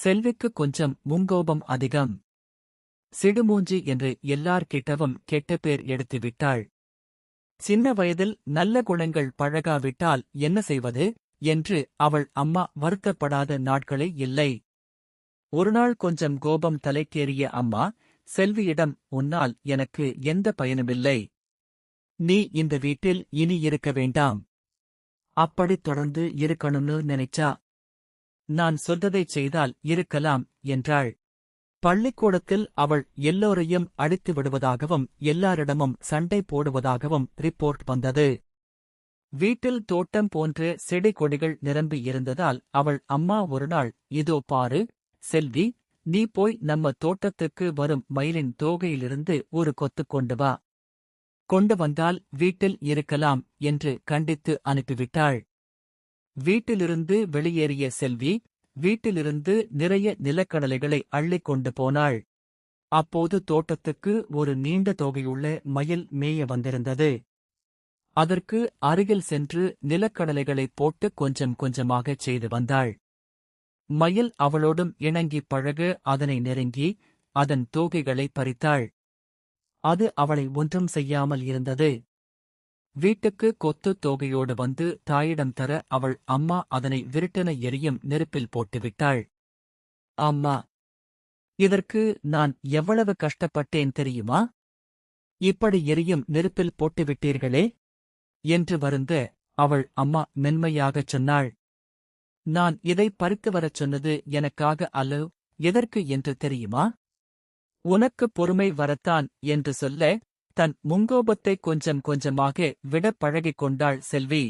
செல்விக்கு கொஞ்சம் முங்கோபம் அதிகம். சிடுமூஞ்சி என்று எல்லார்கிட்டவும் கெட்ட பேர் எடுத்துவிட்டாள். சின்ன வயதில் நல்ல குணங்கள் பழகாவிட்டால் என்ன செய்வது என்று அவள் அம்மா வருத்தப்படாத நாட்களே இல்லை. ஒருநாள் கொஞ்சம் கோபம் தலைக்கேறிய அம்மா செல்வியிடம், உன்னால் எனக்கு எந்த பயனுமில்லை. நீ இந்த வீட்டில் இனி இருக்க வேண்டாம். அப்படித் தொடர்ந்து இருக்கணும்னு நினைச்சா நான் சொல்றதைச் செய்தால் இருக்கலாம் என்றாள். பள்ளிக்கூடத்தில் அவள் எல்லோரையும் அடித்து விடுவதாகவும் எல்லாரிடமும் சண்டை போடுவதாகவும் ரிப்போர்ட் வந்தது. வீட்டில் தோட்டம் போன்ற செடி கொடிகள் நிரம்பி இருந்ததால் அவள் அம்மா ஒருநாள், இதோ பாரு செல்வி, நீ போய் நம்ம தோட்டத்துக்கு வரும் மயிலின் தோகையிலிருந்து ஒரு கொத்து கொண்டு வா. கொண்டு வந்தால் வீட்டில் இருக்கலாம் என்று கண்டித்து அனுப்பிவிட்டாள். வீட்டிலிருந்து வெளியேறிய செல்வி வீட்டிலிருந்து நிறைய நிலக்கடலைகளை அள்ளிக் கொண்டு போனாள். அப்போது தோட்டத்துக்கு ஒரு நீண்ட தோகையுள்ள மயில் மேய வந்திருந்தது. அதற்கு அருகில் சென்று நிலக்கடலைகளைப் போட்டு கொஞ்சம் கொஞ்சமாகச் செய்து வந்தாள். மயில் அவளோடும் இணங்கிப் பழக அதனை நெருங்கி அதன் தோகைகளை பறித்தாள். அது அவளை ஒன்றும் செய்யாமல் இருந்தது. வீட்டுக்கு கொத்து தோகையோடு வந்து தாயிடம் தர அவள் அம்மா அதனை விருட்டென எரியும் நெருப்பில் போட்டுவிட்டாள். அம்மா, இதற்கு நான் எவ்வளவு கஷ்டப்பட்டேன் தெரியுமா? இப்படி எரியும் நெருப்பில் போட்டுவிட்டீர்களே என்று வருந்த அவள் அம்மா மென்மையாகச் சொன்னாள். நான் இதை பறித்து வரச் சொன்னது எனக்காக அல்ல, எதற்கு என்று தெரியுமா? உனக்கு பொறுமை வரத்தான் என்று சொல்ல தன் முங்கோபத்தை கொஞ்சம் கொஞ்சமாக விடப் பழகிக் கொண்டாள் செல்வி.